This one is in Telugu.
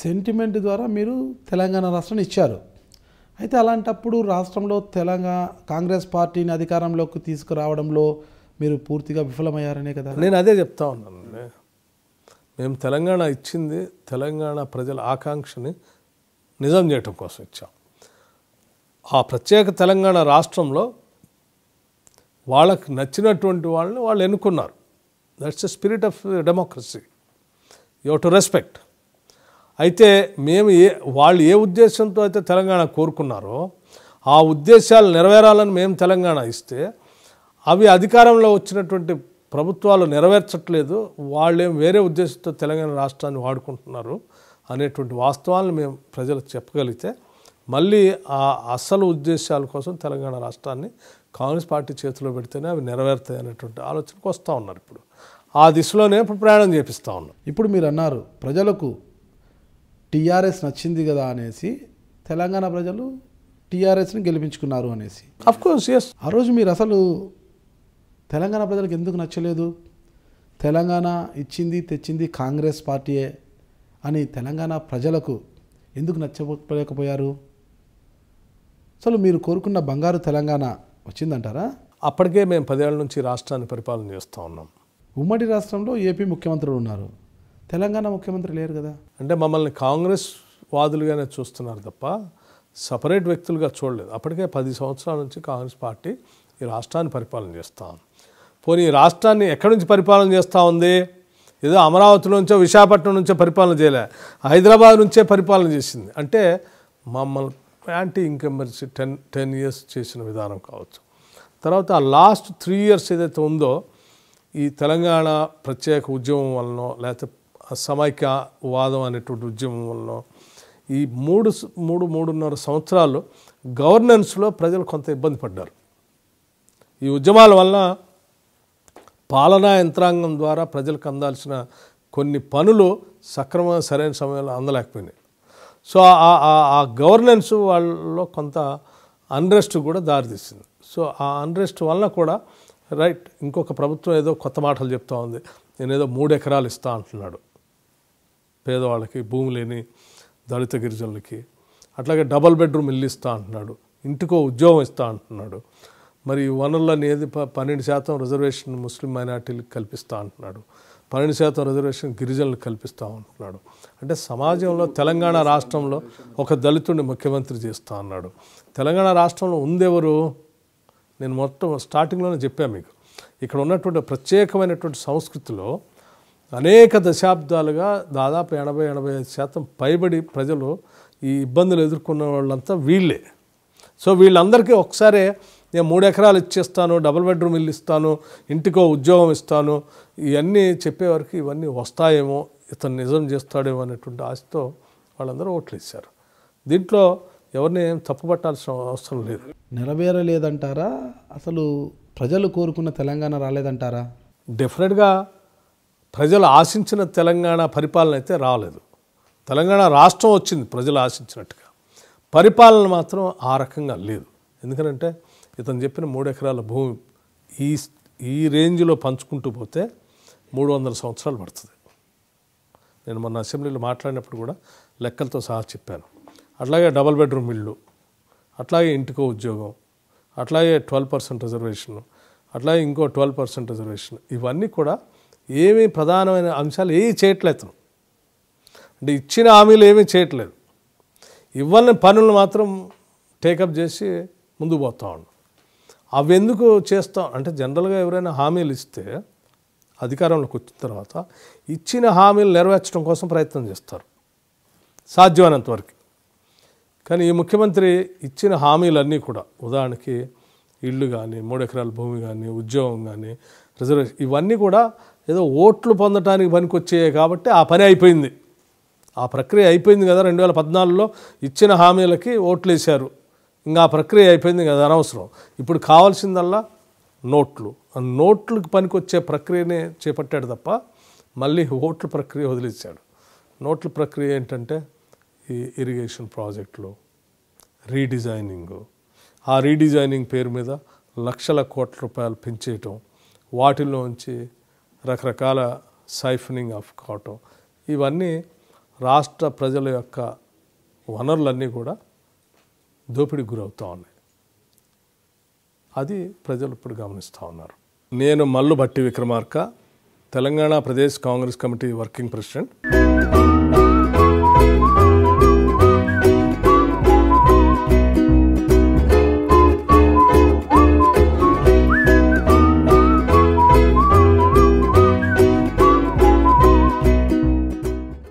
సెంటిమెంట్ ద్వారా మీరు తెలంగాణ రాష్ట్రాన్ని ఇచ్చారు. అయితే అలాంటప్పుడు రాష్ట్రంలో కాంగ్రెస్ పార్టీని అధికారంలోకి తీసుకురావడంలో మీరు పూర్తిగా విఫలమయ్యారనే కదా. నేను అదే చెప్తా ఉన్నాను. మేము తెలంగాణ ఇచ్చింది తెలంగాణ ప్రజల ఆకాంక్షని నిజం చేయటం కోసం ఇచ్చాం. ఆ ప్రత్యేక తెలంగాణ రాష్ట్రంలో వాళ్ళకి నచ్చినటువంటి వాళ్ళని వాళ్ళు ఎన్నుకున్నారు. That's the spirit of democracy. You have to respect. అయితే మేము వాళ్ళు ఏ ఉద్దేశంతో అయితే తెలంగాణ కోరుకున్నారో ఆ ఉద్దేశాలు నెరవేరాలని మేము తెలంగాణ ఇస్తే అవి అధికారంలో వచ్చినటువంటి ప్రభుత్వాలు నెరవేర్చట్లేదు, వాళ్ళేం వేరే ఉద్దేశంతో తెలంగాణ రాష్ట్రాన్ని వాడుకుంటున్నారు అనేటువంటి వాస్తవాలను మేము ప్రజలకు చెప్పగలిగితే మళ్ళీ ఆ అసలు ఉద్దేశాల కోసం తెలంగాణ రాష్ట్రాన్ని కాంగ్రెస్ పార్టీ చేతిలో పెడితేనే అవి నెరవేరుతాయి అనేటువంటి ఆలోచనకు వస్తూ ఉన్నారు. ఇప్పుడు ఆ దిశలోనే ఇప్పుడు ప్రయాణం చేపిస్తూ ఉన్నాం. ఇప్పుడు మీరు అన్నారు ప్రజలకు టీఆర్ఎస్ నచ్చింది కదా అనేసి, తెలంగాణ ప్రజలు టీఆర్ఎస్ని గెలిపించుకున్నారు అనేసి. Of course yes. ఆ రోజు మీరు అసలు తెలంగాణ ప్రజలకు ఎందుకు నచ్చలేదు? తెలంగాణ ఇచ్చింది తెచ్చింది కాంగ్రెస్ పార్టీయే అని తెలంగాణ ప్రజలకు ఎందుకు నచ్చలేకపోయారు? అసలు మీరు కోరుకున్న బంగారు తెలంగాణ వచ్చిందంటారా? అప్పటికే మేము 10 ఏళ్ల నుంచి రాష్ట్రాన్ని పరిపాలన చేస్తూ ఉన్నాం. ఉమ్మడి రాష్ట్రంలో ఏపీ ముఖ్యమంత్రులు ఉన్నారు, తెలంగాణ ముఖ్యమంత్రి లేరు కదా. అంటే మమ్మల్ని కాంగ్రెస్ వాదులుగానే చూస్తున్నారు తప్ప సపరేట్ వ్యక్తులుగా చూడలేదు. అప్పటికే 10 సంవత్సరాల నుంచి కాంగ్రెస్ పార్టీ ఈ రాష్ట్రాన్ని పరిపాలన చేస్తాం. పోనీ ఈ రాష్ట్రాన్ని ఎక్కడి నుంచి పరిపాలన చేస్తూ ఉంది? ఏదో అమరావతి నుంచో విశాఖపట్నం నుంచో పరిపాలన చేయలే, హైదరాబాద్ నుంచే పరిపాలన చేసింది. అంటే మమ్మల్ని యాంటీ ఇన్కంబెన్సీ 10 years చేసిన విధానం కావచ్చు. తర్వాత ఆ లాస్ట్ 3 years ఏదైతే ఉందో ఈ తెలంగాణ ప్రత్యేక ఉద్యమం వలనో లేకపోతే సమైక్యవాదం అనేటువంటి ఉద్యమం వలనో ఈ 3.5 సంవత్సరాలు గవర్నెన్స్లో ప్రజలు కొంత ఇబ్బంది పడ్డారు. ఈ ఉద్యమాల వలన పాలనా యంత్రాంగం ద్వారా ప్రజలకు అందాల్సిన కొన్ని పనులు సక్రమంగా సరైన సమయంలో అందలేకపోయినాయి. సో ఆ గవర్నెన్స్ వాళ్ళలో కొంత అన్రెస్ట్ కూడా దారితీసింది. సో ఆ అన్రెస్ట్ వలన కూడా రైట్ ఇంకొక ప్రభుత్వం ఏదో కొత్త మాటలు చెప్తా ఉంది. నేనేదో 3 ఎకరాలు ఇస్తా అంటున్నాడు పేదవాళ్ళకి, భూమి లేని దళిత గిరిజనులకి. అట్లాగే డబల్ బెడ్రూమ్ ఇల్లు ఇస్తా అంటున్నాడు, ఇంటికో ఉద్యోగం ఇస్తా అంటున్నాడు. మరి వనరులని ఏది 12% రిజర్వేషన్ ముస్లిం మైనార్టీలకు కల్పిస్తా అంటున్నాడు, 12% రిజర్వేషన్ గిరిజనులకు కల్పిస్తూ ఉంటున్నాడు. అంటే సమాజంలో తెలంగాణ రాష్ట్రంలో ఒక దళితుడిని ముఖ్యమంత్రి చేస్తా అన్నాడు. తెలంగాణ రాష్ట్రంలో ఉందెవరు? నేను మొత్తం స్టార్టింగ్లోనే చెప్పాను మీకు. ఇక్కడ ఉన్నటువంటి ప్రత్యేకమైనటువంటి సంస్కృతిలో అనేక దశాబ్దాలుగా దాదాపు 80-85% పైబడి ప్రజలు ఈ ఇబ్బందులు ఎదుర్కొన్న వాళ్ళంతా వీళ్ళే. సో వీళ్ళందరికీ ఒకసారి నేను 3 ఎకరాలు ఇచ్చేస్తాను, డబుల్ బెడ్రూమ్ ఇల్లు ఇస్తాను, ఇంటికో ఉద్యోగం ఇస్తాను, ఇవన్నీ చెప్పేవారికి ఇవన్నీ వస్తాయేమో, ఇతను నిజం చేస్తాడేమో అనేటువంటి ఆశతో వాళ్ళందరూ ఓట్లు ఇచ్చారు. దీంట్లో ఎవరిని ఏం తప్పుపట్టాల్సిన అవసరం లేదు. నెరవేరలేదంటారా? అసలు ప్రజలు కోరుకున్న తెలంగాణ రాలేదంటారా? డెఫినెట్గా ప్రజలు ఆశించిన తెలంగాణ పరిపాలన అయితే రాలేదు. తెలంగాణ రాష్ట్రం వచ్చింది ప్రజలు ఆశించినట్టుగా, పరిపాలన మాత్రం ఆ రకంగా లేదు. ఎందుకంటే ఇతను చెప్పిన 3 ఎకరాల భూమి ఈ రేంజ్లో పంచుకుంటూ పోతే 300 సంవత్సరాలు పడుతుంది. నేను మొన్న అసెంబ్లీలో మాట్లాడినప్పుడు కూడా లెక్కలతో సహా చెప్పాను. అట్లాగే డబల్ బెడ్రూమ్ ఇల్లు, అట్లాగే ఇంటికో ఉద్యోగం, అట్లాగే 12% రిజర్వేషన్, అట్లాగే ఇంకో 12% రిజర్వేషన్, ఇవన్నీ కూడా ఏమీ ప్రధానమైన అంశాలు ఏమీ చేయట్లేదు. అంటే ఇచ్చిన హామీలు ఏమీ చేయట్లేదు. ఇవ్వని పనులు మాత్రం టేకప్ చేసి ముందుకు పోతా ఉన్నాం. అవి ఎందుకు చేస్తాం అంటే జనరల్గా ఎవరైనా హామీలు ఇస్తే అధికారంలోకి వచ్చిన తర్వాత ఇచ్చిన హామీలు నెరవేర్చడం కోసం ప్రయత్నం చేస్తారు సాధ్యమైనంత వరకు. కానీ ఈ ముఖ్యమంత్రి ఇచ్చిన హామీలన్నీ కూడా, ఉదాహరణకి ఇళ్ళు కానీ, 3 ఎకరాల భూమి కానీ, ఉద్యోగం కానీ, రిజర్వేషన్, ఇవన్నీ కూడా ఏదో ఓట్లు పొందడానికి పనికొచ్చాయి కాబట్టి ఆ పని అయిపోయింది. ఆ ప్రక్రియ అయిపోయింది కదా. 2014లో ఇచ్చిన హామీలకి ఓట్లు వేశారు, ఇంకా ఆ ప్రక్రియ అయిపోయింది కదా, అనవసరం. ఇప్పుడు కావాల్సిందల్లా నోట్లు. ఆ నోట్లకు పనికొచ్చే ప్రక్రియనే చేపట్టాడు తప్ప మళ్ళీ ఓట్ల ప్రక్రియ వదిలేశాడు. నోట్ల ప్రక్రియ ఏంటంటే ఈ ఇరిగేషన్ ప్రాజెక్టులు రీడిజైనింగ్, ఆ రీడిజైనింగ్ పేరు మీద లక్షల కోట్ల రూపాయలు పెంచేయటం, వాటిల్లోంచి రకరకాల సైఫనింగ్ ఆఫ్ కావటం, ఇవన్నీ రాష్ట్ర ప్రజల యొక్క వనరులన్నీ కూడా దోపిడీకి గురవుతూ ఉన్నాయి. అది ప్రజలు ఇప్పుడు గమనిస్తూ ఉన్నారు. నేను Mallu Bhatti Vikramarka, Telangana Pradesh Congress committee working president.